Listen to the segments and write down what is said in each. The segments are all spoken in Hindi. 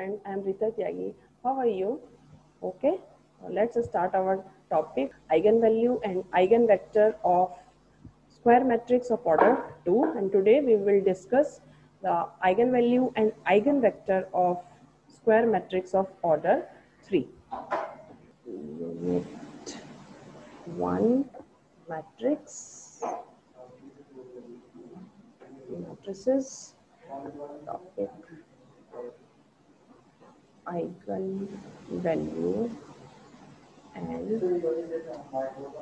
student. I am Rita Tyagi. How are you? Okay, let's start our topic eigenvalue and eigenvector of square matrix of order 2, and today we will discuss the eigenvalue and eigenvector of square matrix of order 3. Unit 1 matrix, matrices, topic eigenvalue and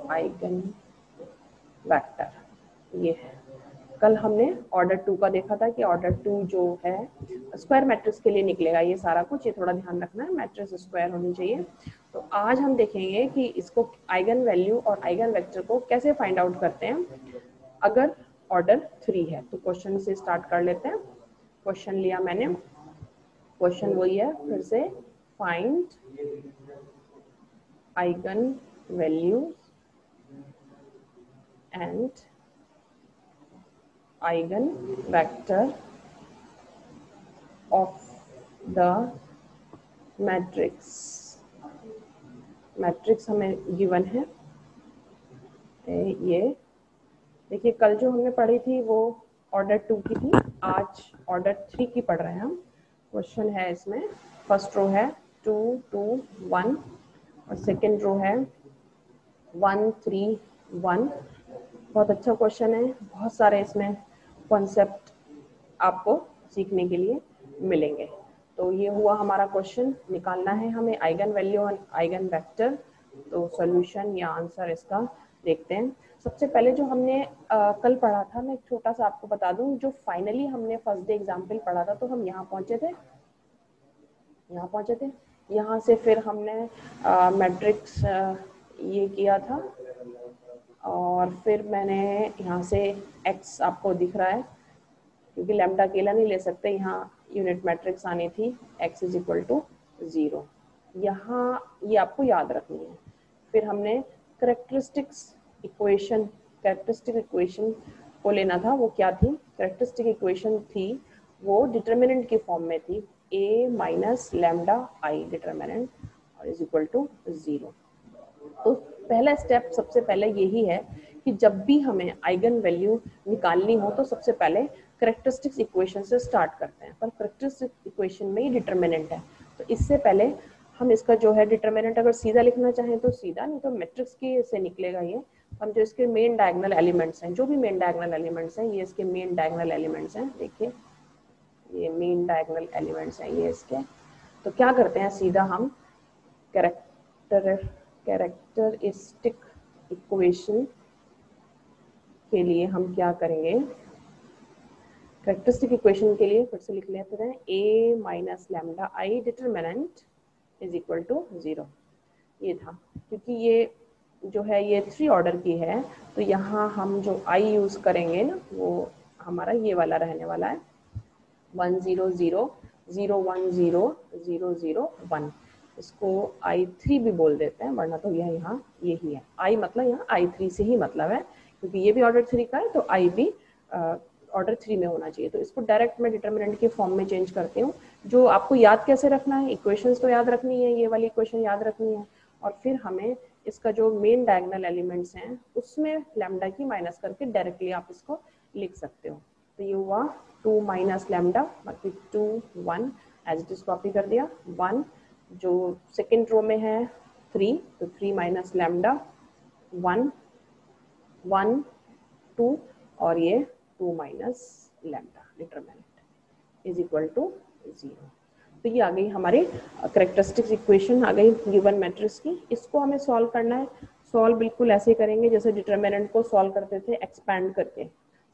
eigenvector. ये है, कल हमने ऑर्डर 2 का देखा था कि ऑर्डर 2 जो है स्क्वायर मैट्रिक्स के लिए निकलेगा ये सारा कुछ, ये थोड़ा ध्यान रखना है, मैट्रिक्स स्क्वायर होनी चाहिए। तो आज हम देखेंगे कि इसको आइगन वैल्यू और आइगन वेक्टर को कैसे फाइंड आउट करते हैं अगर ऑर्डर 3 है। तो क्वेश्चन से स्टार्ट कर लेते हैं। क्वेश्चन लिया मैंने, क्वेश्चन वही है फिर से, find eigen values and eigen vector of the matrix. Matrix हमें गिवन है ये, देखिए कल जो हमने पढ़ी थी वो ऑर्डर 2 की थी, आज ऑर्डर 3 की पढ़ रहे हैं हम। क्वेश्चन है इसमें, फर्स्ट रो है 2 2 1 और सेकंड रो है 1 3 1। बहुत अच्छा क्वेश्चन है, बहुत सारे इसमें कॉन्सेप्ट आपको सीखने के लिए मिलेंगे। तो ये हुआ हमारा क्वेश्चन, निकालना है हमें आइगन वैल्यू और आइगन वेक्टर। तो सॉल्यूशन या आंसर इसका देखते हैं। सबसे पहले जो हमने कल पढ़ा था, मैं छोटा सा आपको बता दूं, जो फाइनली हमने फर्स्ट डे एग्जाम्पल पढ़ा था, तो हम यहाँ पहुंचे थे, यहाँ से फिर हमने मैट्रिक्स ये किया था और फिर मैंने यहाँ से x आपको दिख रहा है क्योंकि लैम्डा अकेला नहीं ले सकते, यहाँ यूनिट मैट्रिक्स आनी थी x इज इक्वल टू 0, यहाँ ये आपको याद रखनी है। फिर हमने कैरेक्टरिस्टिक इक्वेशन को लेना था, वो क्या थी? कैरेक्टरिस्टिक इक्वेशन थी वो डिटर्मिनेंट की फॉर्म में थी, a minus lambda I determinant और इज इक्वल टू 0। तो पहला स्टेप सबसे पहले यही है कि जब भी हमें आइगन वैल्यू निकालनी हो तो सबसे पहले कैरेक्टरिस्टिक्स इक्वेशन से स्टार्ट करते हैं, पर कैरेक्टरिस्टिक इक्वेशन में ही डिटर्मिनेंट है। तो इससे पहले हम इसका जो है डिटर्मिनेंट अगर सीधा लिखना चाहें तो सीधा, नहीं तो मैट्रिक्स की से निकलेगा ये। हम जो इसके मेन डायगोनल एलिमेंट्स हैं, जो भी मेन डायगोनल एलिमेंट्स हैं, ये इसके मेन डायगोनल एलिमेंट्स हैं, देखिए ये मेन डायगोनल एलिमेंट्स हैं ये इसके। तो क्या करते हैं, सीधा हम कैरेक्टरिस्टिक इक्वेशन के लिए हम क्या करेंगे, कैरेक्टरिस्टिक इक्वेशन के लिए फिर से लिख लेते हैं a minus lambda I determinant is equal to 0। ये था, क्योंकि ये जो है ये 3 ऑर्डर की है, तो यहाँ हम जो i यूज करेंगे ना वो हमारा ये वाला रहने वाला है 1 0 0 0 1 0 0 0 1। इसको I3 भी बोल देते हैं, वरना तो यह यहाँ यही है, I मतलब यहाँ I3 से ही मतलब है, क्योंकि ये भी ऑर्डर 3 का है तो I भी ऑर्डर 3 में होना चाहिए। तो इसको डायरेक्ट मैं डिटर्मिनेंट के फॉर्म में चेंज करती हूँ। जो आपको याद कैसे रखना है, इक्वेशंस तो याद रखनी है, ये वाली इक्वेशन याद रखनी है, और फिर हमें इसका जो मेन डायगोनल एलिमेंट्स हैं उसमें लैम्डा की माइनस करके डायरेक्टली आप इसको लिख सकते हो। तो ये हुआ 2 माइनस लैम्डा बाकी 2 1 एज इट इज कॉपी कर दिया, 1 जो सेकेंड रो में है 3, तो 3 माइनस लैम्डा 1 1 2 और ये 2 minus lambda determinant is equal to 0। तो ये आ गई हमारी कैरेक्टरिस्टिक्स इक्वेशन, आ गई गिवन मैट्रिक्स की। इसको हमें सॉल्व करना है। सॉल्व बिल्कुल ऐसे करेंगे जैसे डिटर्मिनेंट को सॉल्व करते थे, एक्सपैंड करके,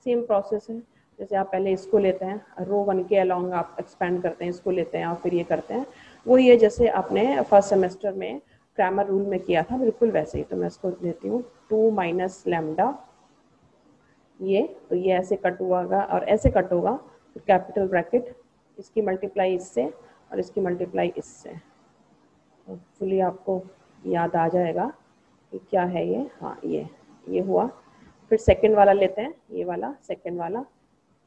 सेम प्रोसेस है। जैसे आप पहले इसको लेते हैं, रो 1 के अलोंग आप एक्सपैंड करते हैं, इसको लेते हैं और फिर ये करते हैं, वो ये जैसे आपने फर्स्ट सेमेस्टर में क्रैमर रूल में किया था, बिल्कुल वैसे ही। तो मैं इसको देती हूँ 2 माइनस लैम्डा, ये तो ये ऐसे कट हुआ और ऐसे कट होगा, तो कैपिटल ब्रैकेट, इसकी मल्टीप्लाई इससे और इसकी मल्टीप्लाई इससे। होपफुली आपको याद आ जाएगा कि क्या है ये, हाँ ये हुआ। फिर सेकंड वाला लेते हैं, ये वाला सेकंड वाला,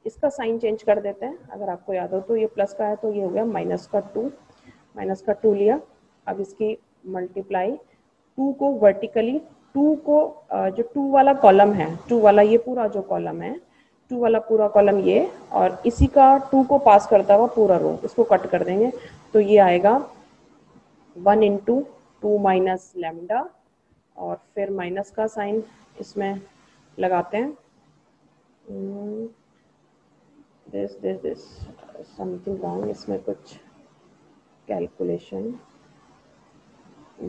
इसका साइन चेंज कर देते हैं, अगर आपको याद हो तो ये प्लस का है तो ये हो गया माइनस का 2 माइनस का 2 लिया, अब इसकी मल्टीप्लाई 2 को वर्टिकली, 2 को जो 2 वाला कॉलम है, 2 वाला ये पूरा जो कॉलम है, 2 वाला पूरा कॉलम ये, और इसी का 2 को पास करता हुआ पूरा रो, इसको कट कर देंगे तो ये आएगा 1 इंटू 2 माइनस लैम्डा, और फिर माइनस का साइन इसमें लगाते हैं, दिस समथिंग रॉन्ग, इसमें कुछ कैलकुलेशन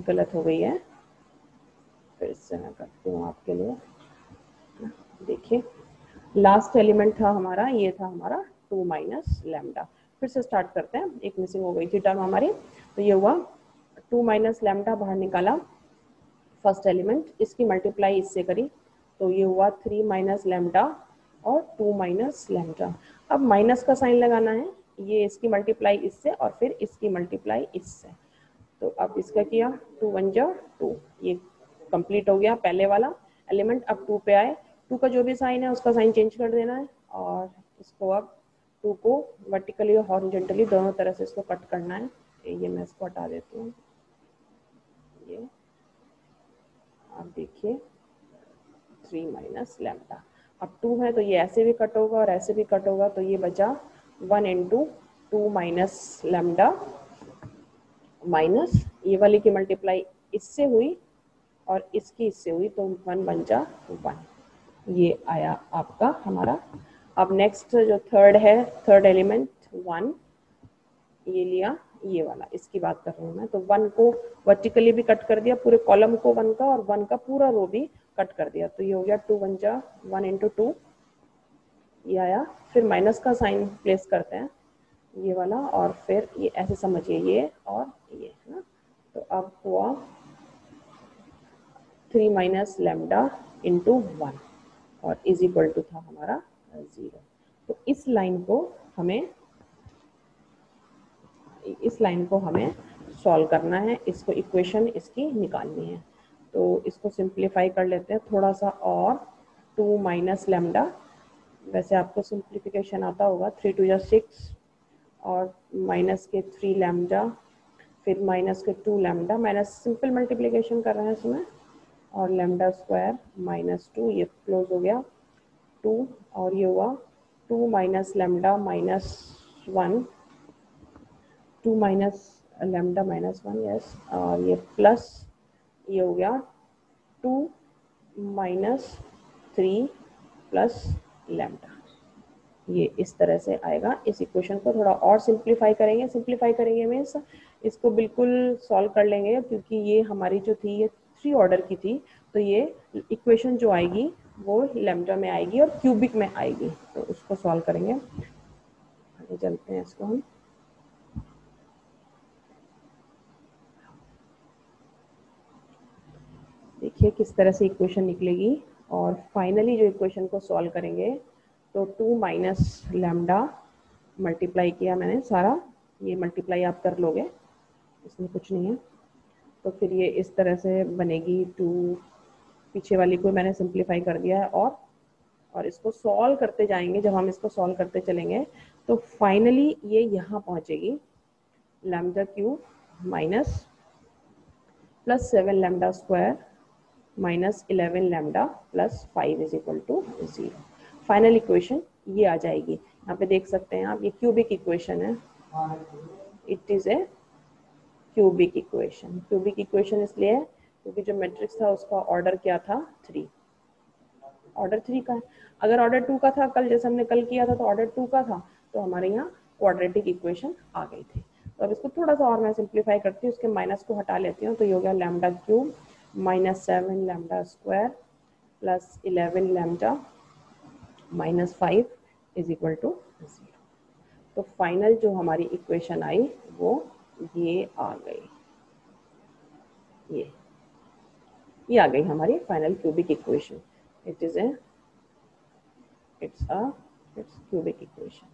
गलत हो गई है, फिर से मैं करती हूँ आपके लिए। देखिए लास्ट एलिमेंट था हमारा, ये था हमारा 2 माइनस लैम्डा। फिर से स्टार्ट करते हैं, एक मिसिंग हो गई थी टर्म हमारी, तो ये हुआ 2 माइनस लैम्डा बाहर निकाला फर्स्ट एलिमेंट, इसकी मल्टीप्लाई इससे करी तो ये हुआ 3 माइनस लैम्डा और 2 माइनस लैम्डा। अब माइनस का साइन लगाना है, ये इसकी मल्टीप्लाई इससे और फिर इसकी मल्टीप्लाई इससे, तो अब इसका किया 2 1 जा 2, ये कंप्लीट हो गया पहले वाला एलिमेंट। अब 2 पे आए, 2 का जो भी साइन है उसका साइन चेंज कर देना है, और इसको अब 2 को वर्टिकली और हॉरिजॉन्टली दोनों तरह से इसको कट करना है। ये मैं इसको हटा देती हूँ, ये आप देखिए 3 माइनस लैम्डा। अब 2 है तो ये ऐसे भी कट होगा और ऐसे भी कट होगा, तो ये बचा 1 इंटू 2 माइनस लैम्डा माइनस ये वाली की मल्टीप्लाई इससे हुई और इसकी इससे हुई, तो 1 बन जा 1, ये आया आपका हमारा। अब नेक्स्ट जो थर्ड है, थर्ड एलिमेंट 1, ये लिया ये वाला, इसकी बात कर रही हूँ मैं, तो 1 को वर्टिकली भी कट कर दिया पूरे कॉलम को 1 का, और 1 का पूरा रो भी कट कर दिया, तो ये हो गया 2 1 जा 1 इंटू 2, ये आया। फिर माइनस का साइन प्लेस करते हैं ये वाला, और फिर ये ऐसे समझिए ये और ये है ना, तो अब हुआ 3 माइनस लैम्डा इंटू 1 और इज इक्वल टू था हमारा 0। तो इस लाइन को हमें सॉल्व करना है, इसको इक्वेशन इसकी निकालनी है, तो इसको सिंप्लीफाई कर लेते हैं थोड़ा सा, और 2 माइनस लैम्डा, वैसे आपको सिंप्लीफिकेशन आता होगा, 3 2 जा 6 और माइनस के 3 लैम्डा, फिर माइनस के 2 लैम्डा, माइनस सिंपल मल्टीप्लिकेशन कर रहे हैं इसमें, और लैम्डा स्क्वायर माइनस 2, ये क्लोज हो गया 2, और ये हुआ 2 minus lambda minus 1, 2 minus lambda minus 1, yes, और ये प्लस ये हो गया 2 माइनस 3 प्लस लैम्डा, ये इस तरह से आएगा। इस इक्वेशन को थोड़ा और सिंप्लीफाई करेंगे मीन्स इसको बिल्कुल सॉल्व कर लेंगे, क्योंकि ये हमारी जो थी ये 3 ऑर्डर की थी, तो ये इक्वेशन जो आएगी वो लैम्डा में आएगी और क्यूबिक में आएगी, तो उसको सॉल्व करेंगे। आगे चलते हैं इसको हम, देखिए किस तरह से इक्वेशन निकलेगी, और फाइनली जो इक्वेशन को सॉल्व करेंगे तो 2 माइनस लैम्डा मल्टीप्लाई किया मैंने सारा, ये मल्टीप्लाई आप कर लोगे, इसमें कुछ नहीं है, तो फिर ये इस तरह से बनेगी 2, पीछे वाली को मैंने सिंप्लीफाई कर दिया है, और इसको सॉल्व करते जाएंगे, जब हम इसको सॉल्व करते चलेंगे तो फाइनली ये यहाँ पहुँचेगी lambda cube minus plus 7 lambda square minus 11 lambda plus 5 is equal to 0। Final equation ये आ जाएगी, यहाँ पे देख सकते हैं आप, ये क्यूबिक इक्वेशन है, it is a cubic equation इसलिए है क्योंकि जो मैट्रिक्स था उसका ऑर्डर क्या था 3, ऑर्डर 3 का है। अगर ऑर्डर 2 का था, कल जैसे हमने कल किया था तो ऑर्डर 2 का था, तो हमारे यहाँ क्वाड्रेटिक इक्वेशन आ गई थी। तो अब इसको थोड़ा सा और मैं सिंप्लीफाई करती हूँ, उसके माइनस को हटा लेती हूँ, तो ये हो गया lambda cube minus 7 lambda square plus 11 lambda minus 5 is equal to 0। तो फाइनल जो हमारी इक्वेशन आई वो ये आ गई, ये आ गई हमारी final cubic equation. It's cubic equation,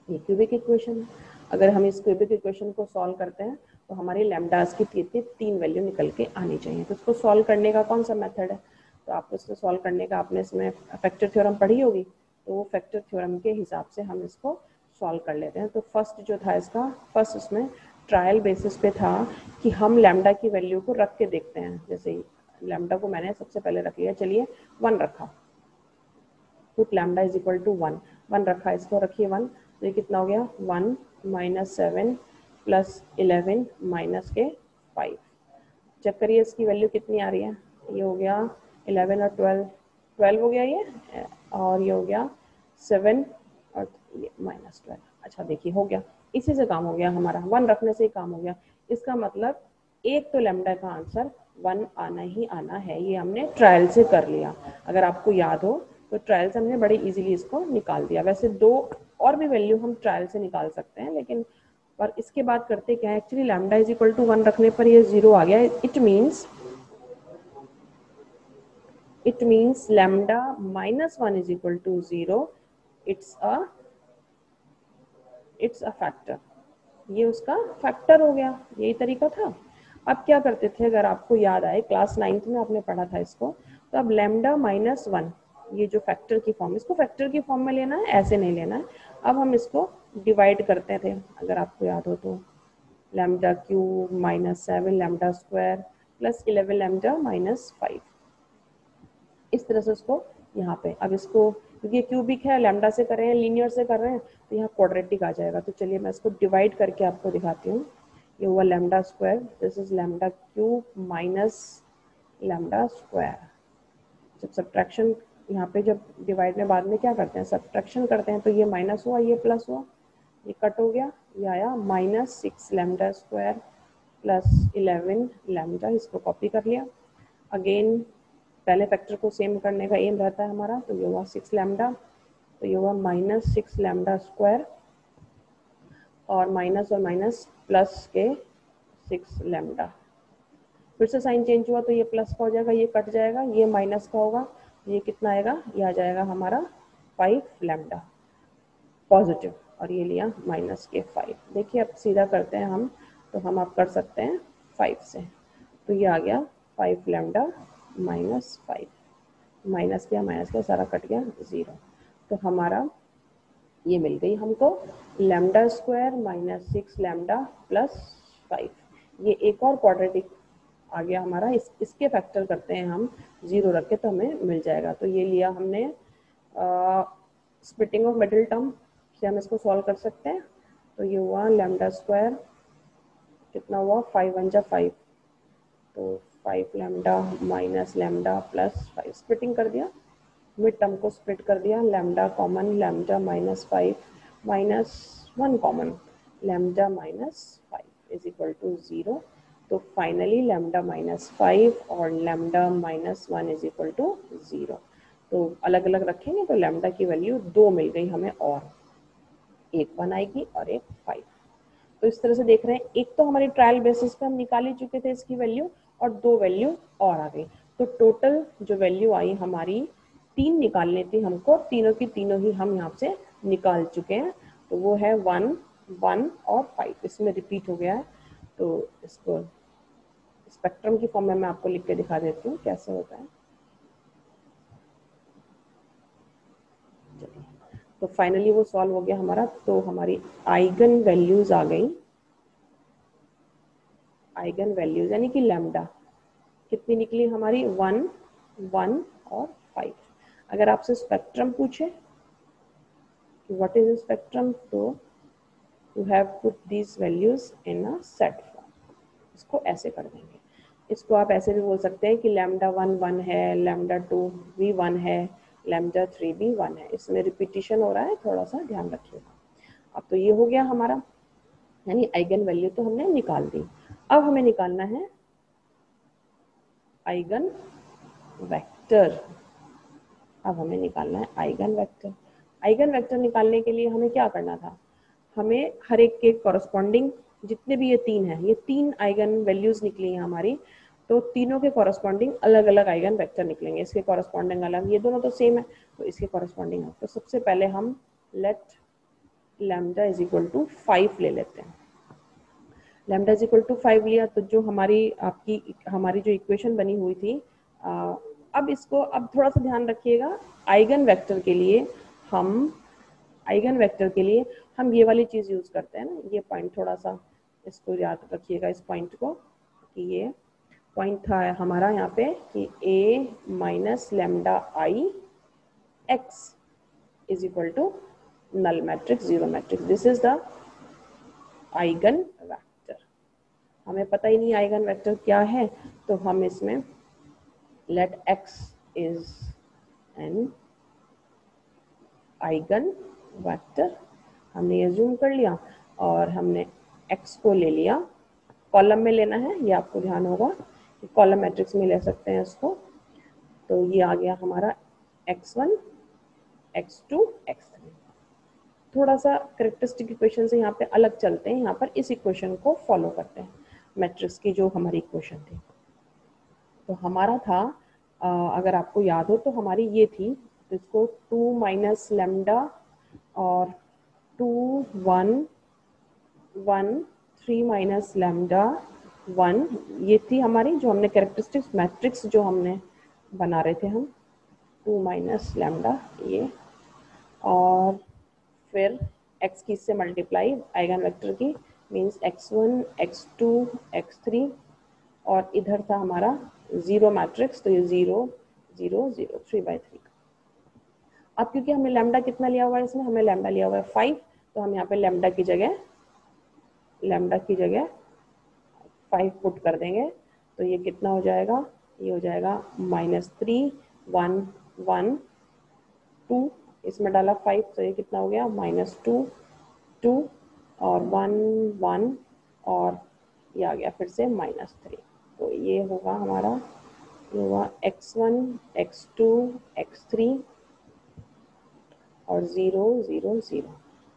ये क्यूबिक इक्वेशन है। अगर हम इस क्यूबिक इक्वेशन को सॉल्व करते हैं तो हमारी लैम्डास की 3 वैल्यू निकल के आनी चाहिए। तो इसको सॉल्व करने का कौन सा मेथड है, तो आपको इसको सॉल्व करने का, आपने इसमें फैक्टर थ्योरम पढ़ी होगी, तो वो फैक्टर थ्योरम के हिसाब से हम इसको सॉल्व कर लेते हैं। तो फर्स्ट जो था इसका, फर्स्ट इसमें ट्रायल बेसिस पे था कि हम लैम्डा की वैल्यू को रख के देखते हैं। जैसे ही लैम्डा को मैंने सबसे पहले रख लिया, चलिए 1 रखा, put lambda is equal to 1 रखा, इसको रखिए 1, तो ये कितना हो गया 1 माइनस 7 प्लस 11 माइनस के 5। चेक करिए इसकी वैल्यू कितनी आ रही है, ये हो गया 11 और 12 हो गया ये, और ये हो गया 7 और ये माइनस 12। अच्छा देखिए हो गया, इसी से काम हो गया हमारा, 1 रखने से ही काम हो गया। इसका मतलब एक तो लैम्डा का आंसर 1 आना ही आना है, ये हमने ट्रायल से कर लिया। अगर आपको याद हो तो ट्रायल से हमने बड़ी इजीली इसको निकाल दिया। वैसे 2 और भी वैल्यू हम ट्रायल से निकाल सकते हैं, लेकिन पर इसके बाद करते क्या है, actually lambda is equal to 1 रखने पर ये 0 आ गया। It means lambda minus 1 is equal to 0, it's a factor. ये उसका फैक्टर हो गया, यही तरीका था। अब क्या करते थे, अगर आपको याद आए क्लास 9th में आपने पढ़ा था इसको, तो अब लैम्डा माइनस 1, ये जो फैक्टर की फॉर्म, इसको फैक्टर की फॉर्म में लेना है, ऐसे नहीं लेना है। अब हम इसको डिवाइड करते थे, अगर आपको याद हो तो lambda cube minus 7 lambda square plus 11 lambda minus 5, इस तरह से उसको यहाँ पे, अब इसको क्योंकि क्यूबिक है, लैम्डा से कर रहे हैं, लीनियर से कर रहे हैं, तो यहाँ क्वाड्रेटिक आ जाएगा। तो चलिए मैं इसको डिवाइड करके आपको दिखाती हूँ। ये हुआ lambda square, this is lambda cube minus lambda square. जब सब्ट्रैक्शन यहाँ पे, जब डिवाइड में बाद में क्या करते हैं, सब्ट्रैक्शन करते हैं, तो ये माइनस हुआ, ये प्लस हुआ, ये कट हो गया, ये आया minus 6 lambda square plus 11 lambda, इसको कॉपी कर लिया। अगेन पहले फैक्टर को सेम करने का एम रहता है हमारा, तो ये हुआ 6 लैम्डा, तो ये हुआ माइनस 6 लैम्डा स्क्वायर और माइनस प्लस के 6 लैम्डा। फिर से साइन चेंज हुआ, तो ये प्लस का हो जाएगा, ये कट जाएगा, ये माइनस का होगा, ये कितना आएगा, ये आ जाएगा हमारा 5 लैम्डा पॉजिटिव, और ये लिया माइनस के 5। देखिए अब सीधा करते हैं हम, तो हम आप कर सकते हैं 5 से, तो ये आ गया 5 लैम्डा माइनस 5, माइनस किया सारा कट गया 0। तो हमारा ये मिल गई हमको lambda square minus 6 lambda plus 5। ये एक और क्वाड्रेटिक आ गया हमारा, इसके फैक्टर करते हैं हम 0 रख के, तो हमें मिल जाएगा। तो ये लिया हमने स्प्लिटिंग ऑफ मिडिल टर्म से हम इसको सॉल्व कर सकते हैं। तो ये हुआ लैम्डा स्क्वायर, कितना हुआ 5 1 जा 5, तो 5 lambda minus lambda plus 5, splitting कर दिया, मिड टर्म को स्प्लिट कर दिया, lambda common lambda minus 5 minus 1 common lambda minus 5 is equal to 0। तो फाइनली लैम्डा माइनस 5 और lambda minus 1 is equal to 0। तो अलग अलग रखेंगे तो लैम्डा की वैल्यू 2 मिल गई हमें, और एक 1 आएगी और एक 5। तो इस तरह से देख रहे हैं, एक तो हमारी ट्रायल बेसिस पे हम निकाल ही चुके थे इसकी वैल्यू, और 2 वैल्यू और आ गई। तो टोटल जो वैल्यू आई हमारी 3 निकालनी थी हमको, तीनों की तीनों ही हम यहाँ से निकाल चुके हैं। तो वो है 1 1 और 5, इसमें रिपीट हो गया है। तो इसको स्पेक्ट्रम की फॉर्म में मैं आपको लिख के दिखा देती हूँ कैसे होता है। तो फाइनली वो सॉल्व हो गया हमारा। तो हमारी आइगन वैल्यूज आ गई, आइगन वैल्यूज यानी कि लैम्डा कितनी निकली हमारी 1 1 और 5। अगर आपसे स्पेक्ट्रम पूछे कि व्हाट इज स्पेक्ट्रम, तो you have put these values in a set form. इसको ऐसे कर देंगे, इसको आप ऐसे भी बोल सकते हैं कि लैम्डा 1 1 है, लैम्डा 2 भी 1 है, लैम्डा 3 भी 1 है। इसमें रिपीटिशन हो रहा है, थोड़ा सा ध्यान रखिएगा। अब तो ये हो गया हमारा, यानी आइगन वैल्यू तो हमने निकाल दी। अब हमें निकालना है आइगन वेक्टर। अब हमें निकालना है आइगन वेक्टर। आइगन वेक्टर निकालने के लिए हमें क्या करना था, हमें हर एक के कॉरस्पॉन्डिंग, जितने भी ये 3 हैं, ये 3 आइगन वैल्यूज निकली हैं हमारी, तो तीनों के कॉरस्पॉन्डिंग अलग अलग आइगन वेक्टर निकलेंगे। इसके कॉरस्पॉन्डिंग अलग, ये दोनों तो सेम है, तो इसके कॉरस्पॉन्डिंग। तो सबसे पहले हम let lambda is equal to 5 ले लेते हैं। लैम्डा इज इक्वल टू 5 लिया, तो जो हमारी जो इक्वेशन बनी हुई थी, अब इसको, अब थोड़ा सा ध्यान रखिएगा, आइगन वेक्टर के लिए हम ये वाली चीज़ यूज़ करते हैं ना, ये पॉइंट थोड़ा सा इसको याद रखिएगा, इस पॉइंट को, कि ये पॉइंट था हमारा यहाँ पे कि a minus lambda I x is equal to null matrix, zero matrix. This is the eigen vector. हमें पता ही नहीं आइगन वेक्टर क्या है, तो हम इसमें let x is an eigen vector, हमने ये जूम कर लिया और हमने x को ले लिया, कॉलम में लेना है, ये आपको ध्यान होगा कि कॉलम मैट्रिक्स में ले सकते हैं इसको। तो ये आ गया हमारा x1 x2 x3। थोड़ा सा करेक्टरिस्टिक इक्वेशन से यहाँ पे अलग चलते हैं, यहाँ पर इस इक्वेशन को फॉलो करते हैं, मैट्रिक्स की जो हमारी इक्वेशन थी। तो हमारा था अगर आपको याद हो तो हमारी ये थी, तो इसको 2 माइनस लेमडा और 2 1 1 3 माइनस लेमडा 1, ये थी हमारी जो हमने कैरेक्टरिस्टिक्स मैट्रिक्स जो हमने बना रहे थे हम, 2 माइनस लेमडा ये, और फिर x की इससे मल्टीप्लाई आइगन वेक्टर की, मीन्स x1 x2 x3, और इधर था हमारा जीरो मैट्रिक्स, तो ये 0 0 0 3/3। अब क्योंकि हमें लैम्डा कितना लिया हुआ है इसमें, हमें लैम्डा लिया हुआ है 5, तो हम यहाँ पे लैम्डा की जगह 5 पुट कर देंगे, तो ये कितना हो जाएगा, ये हो जाएगा -3 1 1 2, इसमें डाला 5, तो ये कितना हो गया -2 2 और 1 1, और ये आ गया फिर से -3। तो ये होगा हमारा, ये हुआ x1 x2 x3 और 0 0 0।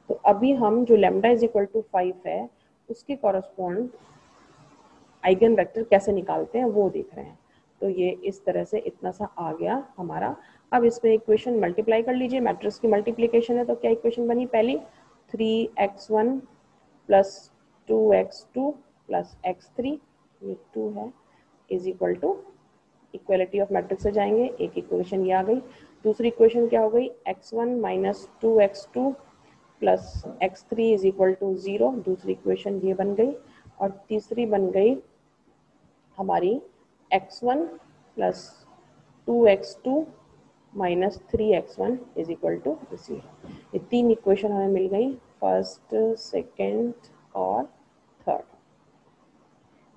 तो अभी हम जो लैम्डा इज इक्वल टू 5 है उसके कॉरस्पॉन्ड आइगन वेक्टर कैसे निकालते हैं वो देख रहे हैं। तो ये इस तरह से इतना सा आ गया हमारा। अब इसमें इक्वेशन मल्टीप्लाई कर लीजिए, मैट्रिक्स की मल्टीप्लिकेशन है, तो क्या इक्वेशन बनी पहली, 3x1 plus 2x2 plus x3, ये 2 है, is equal to, equality of matrix से जाएंगे, एक इक्वेशन ये आ गई। दूसरी इक्वेशन क्या हो गई, x1 minus 2x2 plus x3 is equal to 0, दूसरी इक्वेशन ये बन गई। और तीसरी बन गई हमारी x1 plus 2x2 minus 3x1 is equal to 0। ये तीन इक्वेशन हमें मिल गई, फर्स्ट सेकेंड और थर्ड।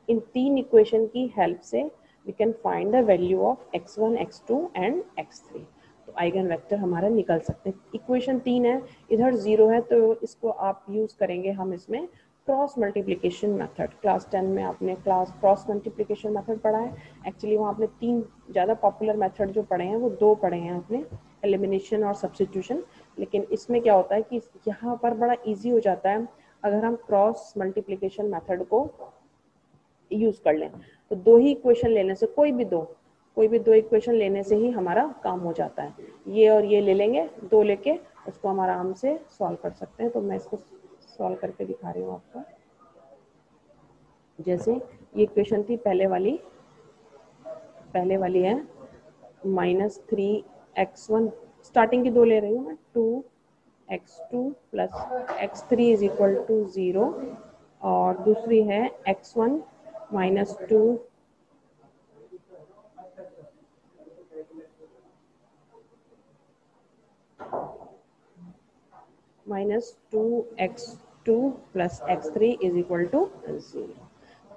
इन तीन इक्वेशन की हेल्प से we can find the value of x1 x2 and x3। तो आइगन वेक्टर हमारा निकल सकते हैं। इक्वेशन 3 है, इधर 0 है, तो इसको आप यूज करेंगे हम इसमें क्रॉस मल्टीप्लिकेशन मेथड। क्लास 10 में आपने क्रॉस मल्टीप्लिकेशन मेथड पढ़ा है। एक्चुअली वहाँ आपने 3 ज़्यादा पॉपुलर मेथड जो पढ़े हैं वो 2 पढ़े हैं आपने, एलिमिनेशन और सब्स्टिट्यूशन। लेकिन इसमें क्या होता है कि यहाँ पर बड़ा ईजी हो जाता है अगर हम क्रॉस मल्टीप्लिकेशन मेथड को यूज कर लें। तो 2 ही इक्वेशन लेने से, कोई भी दो इक्वेशन लेने से ही हमारा काम हो जाता है। ये और ये ले लेंगे, 2 लेके उसको हम आराम से सॉल्व कर सकते हैं। तो मैं इसको सॉल्व करके दिखा रही हूँ आपको। जैसे ये इक्वेशन थी पहले वाली है -3x1, स्टार्टिंग की 2 ले रही हूँ मैं, 2x2 plus x3 is equal to 0, और दूसरी है x1 minus 2 -2x2 plus x3 is equal to 0।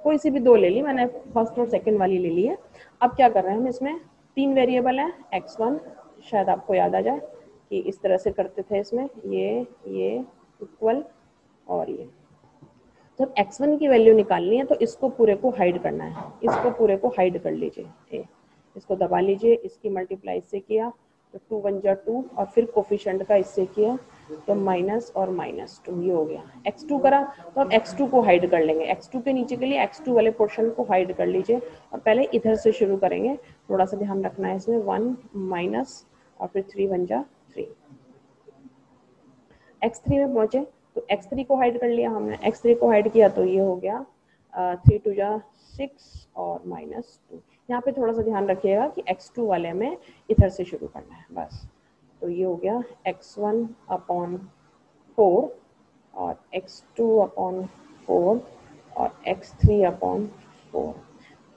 कोई सी भी 2 ले ली मैंने, फर्स्ट और सेकंड वाली ले ली है। अब क्या कर रहे हैं हम, इसमें 3 वेरिएबल है, x1 शायद आपको याद आ जाए कि इस तरह से करते थे इसमें, ये इक्वल और ये। जब x1 की वैल्यू निकालनी है तो इसको पूरे को हाइड करना है, इसको पूरे को हाइड कर लीजिए, इसको दबा लीजिए, इसकी मल्टीप्लाई इससे किया तो 2 1 जा 2, और फिर कोफिशिएंट का इससे किया तो माइनस और -2, ये हो गया। x2 करा तो अब x2 को हाइड कर लेंगे, x2 के नीचे के लिए x2 वाले पोर्शन को हाइड कर लीजिए, और पहले इधर से शुरू करेंगे। थोड़ा सा ध्यान रखना है इसमें, 1 माइनस और फिर 3 1 जा 3। x3 में पहुंचे तो x3 को हाइड कर लिया हमने, x3 को हाइड किया तो ये हो गया 3 2 जा 6 और -2। यहाँ पे थोड़ा सा ध्यान रखिएगा कि x2 वाले में इधर से शुरू करना है बस। तो ये हो गया x1 अपॉन 4 और x2/4 और x3/4,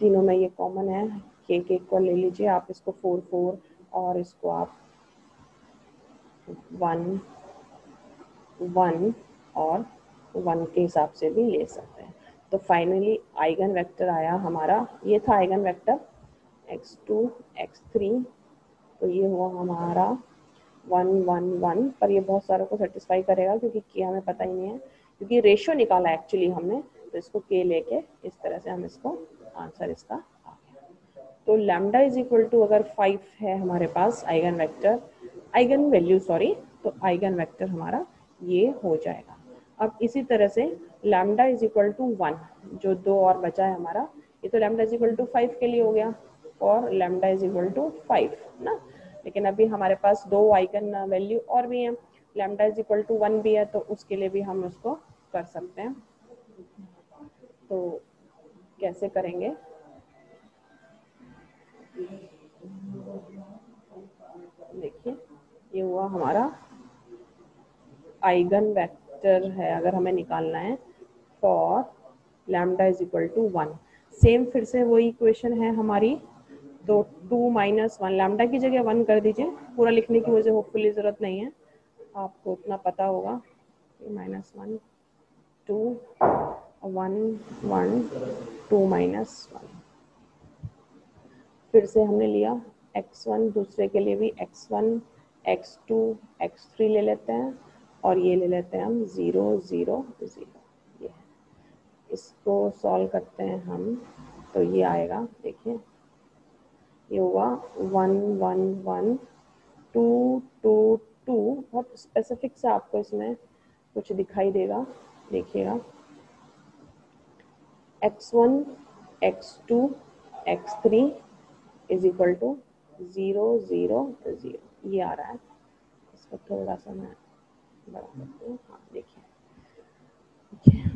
तीनों में ये कॉमन है, के इक्वल ले लीजिए आप इसको 4 4 और इसको आप 1 1 और 1 के हिसाब से भी ले सकते हैं। तो फाइनली आइगन वेक्टर आया हमारा, ये था आइगन वेक्टर x2 x3, तो ये हुआ हमारा 1 1 1, पर ये बहुत सारों को सेटिस्फाई करेगा क्योंकि के हमें पता ही नहीं है, क्योंकि रेशियो निकाला एक्चुअली हमने, तो इसको के लेके इस तरह से हम इसको आंसर इसका आ गया। तो लैम्डा इज इक्वल टू अगर 5 है हमारे पास eigenvector, eigenvalue sorry, तो आइगन वेक्टर हमारा ये हो जाएगा। अब इसी तरह से लैम्डा इज इक्वल टू 1, जो 2 और बचा है हमारा, ये तो लैम्डा इज इक्वल टू 5 के लिए हो गया, और लैम्डा इज इक्वल टू 5 ना, लेकिन अभी हमारे पास 2 आइगन वैल्यू और भी हैं, लैम्डा इज इक्वल टू 1 भी है, तो उसके लिए भी हम उसको कर सकते हैं। तो कैसे करेंगे, देखिए ये हुआ हमारा आइगन वेक्टर है, अगर हमें निकालना है for lambda is equal to 1। Same फिर से वही इक्वेशन है हमारी, तो 2 - 1, लैम्डा की जगह 1 कर दीजिए, पूरा लिखने की मुझे होपफुली ज़रूरत नहीं है, आपको उतना पता होगा। -1 2 1 1 2 -1, फिर से हमने लिया x1, दूसरे के लिए भी x1 x2 x3 ले लेते हैं, और ये ले लेते हैं हम 0 0 0, ये है, इसको सॉल्व करते हैं हम, तो ये आएगा, देखिए ये हुआ 1 1 1 2 2 2, बहुत स्पेसिफिक से आपको इसमें कुछ दिखाई देगा, देखिएगा x1 x2 x3 is equal to 0 0 0, ये आ रहा है, इसको थोड़ा सा मैं बड़ा करती हूँ, हाँ देखिए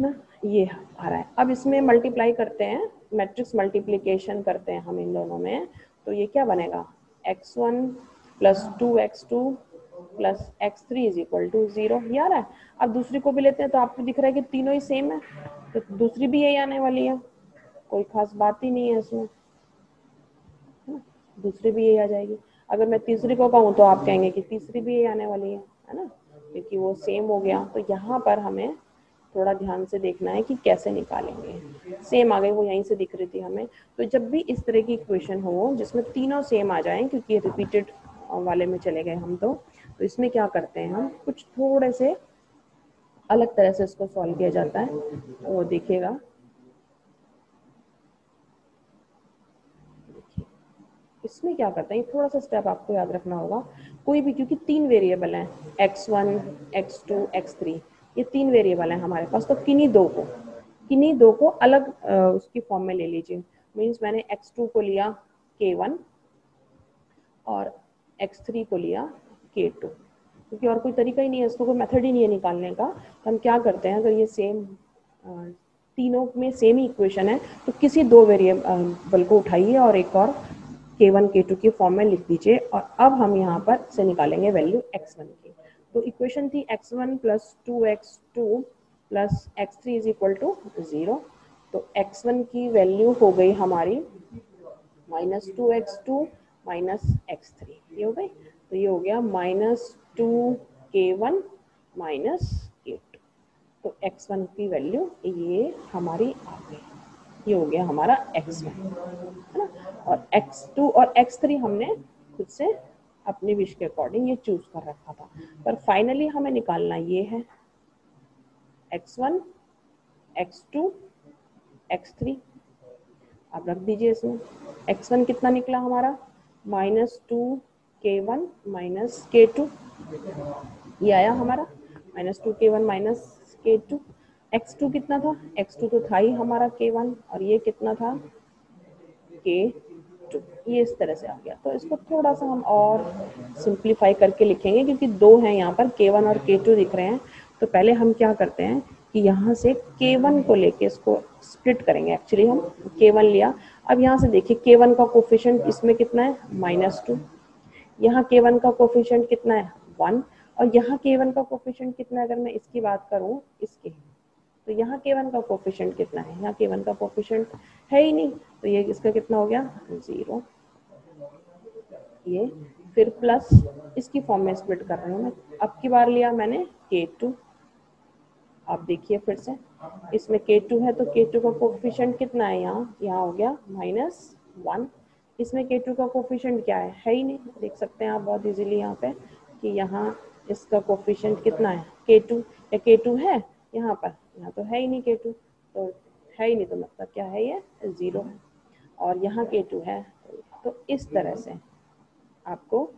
ना, ये आ रहा है। अब इसमें मल्टीप्लाई करते हैं, मैट्रिक्स मल्टीप्लिकेशन करते हैं हम इन दोनों में, तो ये क्या बनेगा, x1 + 2x2 + x3 is equal to 0, ये आ रहा है। अब दूसरी को भी लेते हैं, तो आपको दिख रहा है कि तीनों ही सेम है, तो दूसरी भी यही आने वाली है, कोई खास बात ही नहीं है इसमें, दूसरी भी यही आ जाएगी। अगर मैं तीसरी को कहूँ तो आप कहेंगे कि तीसरी भी यही आने वाली है ना, क्योंकि वो सेम हो गया। तो यहाँ पर हमें थोड़ा ध्यान से देखना है कि कैसे निकालेंगे। सेम आ गई, वो यहीं से दिख रही थी हमें। तो जब भी इस तरह की इक्वेशन हो जिसमें तीनों सेम आ जाएं, क्योंकि रिपीटेड वाले में चले गए हम, तो इसमें क्या करते हैं हम, कुछ थोड़े से अलग तरह से इसको सॉल्व किया जाता है, तो वो देखिएगा। इसमें क्या करते हैं, थोड़ा सा स्टेप आपको याद रखना होगा, कोई भी, क्योंकि 3 वेरिएबल हैं, x1 x2 x3, ये 3 वेरिएबल हैं हमारे पास, तो किन्हीं दो को अलग उसकी फॉर्म में ले लीजिए। मीन्स मैंने x2 को लिया k1 और x3 को लिया k2, क्योंकि और कोई तरीका ही नहीं है, इसको कोई मेथड ही नहीं है निकालने का। तो हम क्या करते हैं, अगर ये सेम तीनों में सेम ही इक्वेशन है, तो किसी 2 वेरिएबल को उठाइए और एक और k1 k2 की फॉर्म में लिख दीजिए, और अब हम यहाँ पर से निकालेंगे वैल्यू x1 की। तो इक्वेशन थी x1 + 2x2 + x3 is equal to 0, तो x1 की वैल्यू हो गई हमारी -2x2 - x3, ये हो गई, तो ये हो गया -2k1 - k2, तो x1 की वैल्यू ये हमारी आ गई, ये हो गया हमारा x1, है ना। और x2 और x3 हमने खुद से अपनी विश के अकॉर्डिंग ये चूज कर रखा था, पर फाइनली हमें निकालना ये है x1 x2 x3, आप रख दीजिए इसमें। x1 कितना निकला हमारा, -2k1 - k2, ये आया हमारा -2k1 - k2। x2 कितना था, x2 तो था ही हमारा k1, और ये कितना था k2, ये इस तरह से आ गया। तो इसको थोड़ा सा हम और सिंप्लीफाई करके लिखेंगे, क्योंकि 2 हैं यहाँ पर, k1 और k2 दिख रहे हैं। तो पहले हम क्या करते हैं कि यहाँ से k1 को लेके इसको स्प्लिट करेंगे। एक्चुअली हम k1 लिया, अब यहाँ से देखिए k1 का कोफिशिएंट इसमें कितना है, -2, यहाँ k1 का कोफिशिएंट कितना है, 1, और यहाँ k1 का कोफिशिएंट कितना है, अगर मैं इसकी बात करूँ इसके, तो यहाँ k1 का कोफिशिएंट कितना है, यहाँ k1 का कोफिशिएंट है ही नहीं, तो ये इसका कितना हो गया 0। ये फिर प्लस इसकी फॉर्म में स्प्लिट कर रही हूँ मैं, अब की बार लिया मैंने k2। आप देखिए फिर से इसमें k2 है तो k2 का कोफिशिएंट कितना है, यहाँ हो गया -1। इसमें k2 का कोफिशिएंट क्या है ही नहीं, देख सकते हैं आप बहुत इजीली यहाँ पे कि यहाँ इसका कोफिशिएंट कितना है k2, या k2 है यहाँ पर, यहाँ तो है ही नहीं k2, तो है ही नहीं तो मतलब क्या है, ये 0 है। और यहाँ k2 है, तो इस तरह से आपको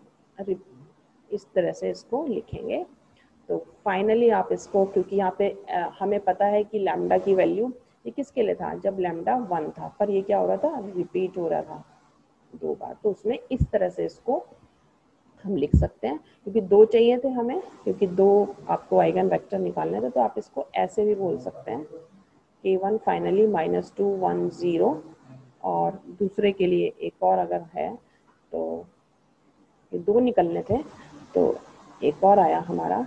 इस तरह से इसको लिखेंगे। तो फाइनली आप इसको, क्योंकि यहाँ पे हमें पता है कि लैम्डा की वैल्यू ये किसके लिए था, जब लैम्डा 1 था, पर ये क्या हो रहा था, रिपीट हो रहा था 2 बार, तो उसमें इस तरह से इसको हम लिख सकते हैं, क्योंकि 2 चाहिए थे हमें, क्योंकि 2 आपको आइगन वेक्टर निकालने थे, तो आप इसको ऐसे भी बोल सकते हैं k1 फाइनली -2 1 0। और दूसरे के लिए एक और अगर है तो ये 2 निकलने थे, तो एक और आया हमारा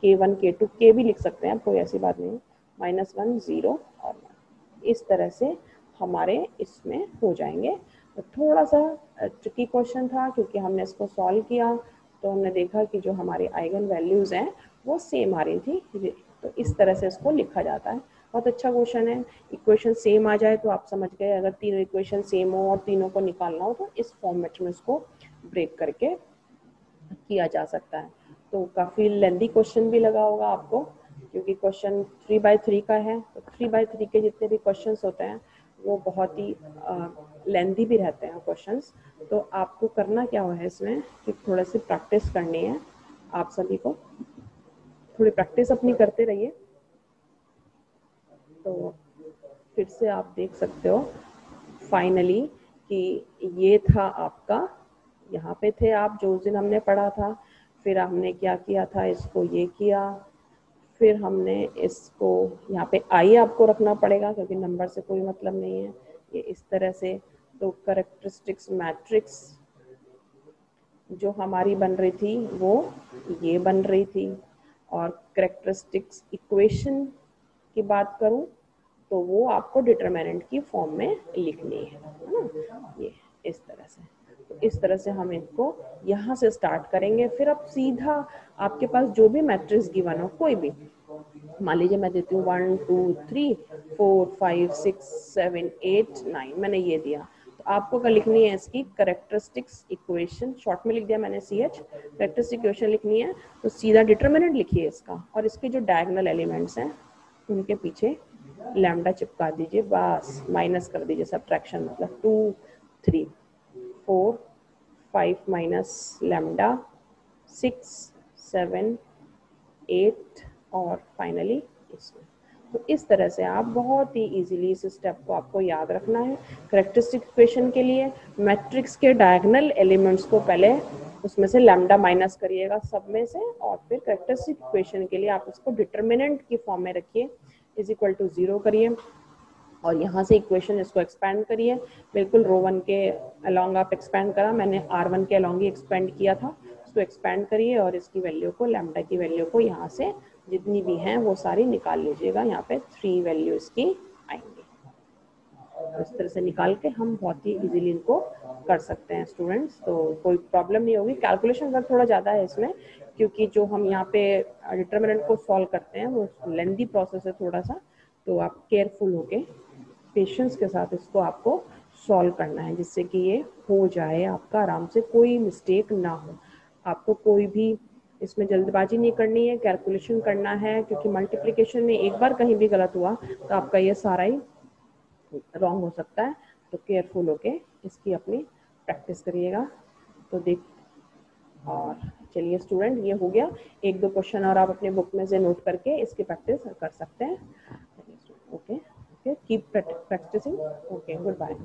k1 k2, k भी लिख सकते हैं, कोई ऐसी बात नहीं, -1 0 और 1, इस तरह से हमारे इसमें हो जाएंगे। तो थोड़ा सा ट्रिकी क्वेश्चन था, क्योंकि हमने इसको सॉल्व किया तो हमने देखा कि जो हमारी आइगन वैल्यूज़ हैं वो सेम आ रही थी, तो इस तरह से इसको लिखा जाता है। बहुत अच्छा क्वेश्चन है, इक्वेशन सेम आ जाए तो आप समझ गए, अगर तीनों इक्वेशन सेम हो और तीनों को निकालना हो तो इस फॉर्मेट में इसको ब्रेक करके किया जा सकता है। तो काफ़ी लेंदी क्वेश्चन भी लगा होगा आपको, क्योंकि क्वेश्चन 3/3 का है, तो 3/3 के जितने भी क्वेश्चंस होते हैं वो बहुत ही लेंदी भी रहते हैं क्वेश्चंस। तो आपको करना क्या है इसमें कि थोड़ा सी प्रैक्टिस करनी है, आप सभी को थोड़ी प्रैक्टिस अपनी करते रहिए। तो फिर से आप देख सकते हो फाइनली कि ये था आपका, यहाँ पे थे आप जो उस दिन हमने पढ़ा था, फिर हमने क्या किया था, इसको ये किया, फिर हमने इसको यहाँ पे आई आपको रखना पड़ेगा क्योंकि नंबर से कोई मतलब नहीं है, ये इस तरह से। तो कैरेक्टरिस्टिक्स मैट्रिक्स जो हमारी बन रही थी वो ये बन रही थी, और कैरेक्टरिस्टिक्स इक्वेशन की बात करूँ तो वो आपको डिटरमिनेंट की फॉर्म में लिखनी है ना, ये इस तरह से। तो इस तरह से हम इनको यहाँ से स्टार्ट करेंगे, फिर अब सीधा आपके पास जो भी मैट्रिक्स गिवन हो, कोई भी, मान लीजिए मैं देती हूँ 1 2 3 4 5 6 7 8 9, मैंने ये दिया, तो आपको क्या लिखनी है, इसकी कैरेक्टरिस्टिक्स इक्वेशन, शॉर्ट में लिख दिया मैंने CH, कैरेक्टरिस्टिक इक्वेशन लिखनी है, तो सीधा डिटरमिनेंट लिखिए इसका, और इसके जो डायगोनल एलिमेंट्स हैं उनके पीछे लैम्डा चिपका दीजिए, बस माइनस कर दीजिए, सब्ट्रैक्शन मतलब 2 3 4 5 माइनस लैम्डा 6 7 8 और फाइनली इसमें। तो इस तरह से आप बहुत ही इजीली इस स्टेप को आपको याद रखना है। कैरेक्टरिस्टिक इक्वेशन के लिए मैट्रिक्स के डायगोनल एलिमेंट्स को पहले उसमें से लैम्डा माइनस करिएगा सब में से, और फिर कैरेक्टरिस्टिक इक्वेशन के लिए आप उसको डिटरमिनेंट की फॉर्म में रखिए, = 0 करिए, और यहाँ से इक्वेशन इसको एक्सपेंड करिए, बिल्कुल रो 1 के अलॉन्ग आप एक्सपेंड करा, मैंने R1 के अलॉन्ग ही एक्सपेंड किया था, इसको एक्सपेंड करिए और इसकी वैल्यू को, लैम्डा की वैल्यू को यहाँ से जितनी भी हैं वो सारी निकाल लीजिएगा, यहाँ पे 3 वैल्यू इसकी आएंगी। इस तरह से निकाल के हम बहुत ही इजीली इनको कर सकते हैं स्टूडेंट्स, तो कोई प्रॉब्लम नहीं होगी। कैलकुलेशन वर्क थोड़ा ज़्यादा है इसमें, क्योंकि जो हम यहाँ पे डिटरमिनेंट को सॉल्व करते हैं वो लेंदी प्रोसेस है थोड़ा सा, तो आप केयरफुल होके पेशेंस के साथ इसको आपको सॉल्व करना है, जिससे कि ये हो जाए आपका आराम से, कोई मिस्टेक ना हो। आपको कोई भी इसमें जल्दबाजी नहीं करनी है, कैलकुलेशन करना है, क्योंकि मल्टीप्लिकेशन में एक बार कहीं भी गलत हुआ तो आपका ये सारा ही रॉन्ग हो सकता है। तो केयरफुल होके इसकी अपनी प्रैक्टिस करिएगा। तो देख, और चलिए स्टूडेंट, ये हो गया, 1-2 क्वेश्चन और आप अपने बुक में से नोट करके इसकी प्रैक्टिस कर सकते हैं। Okay, keep practising, okay, good bye.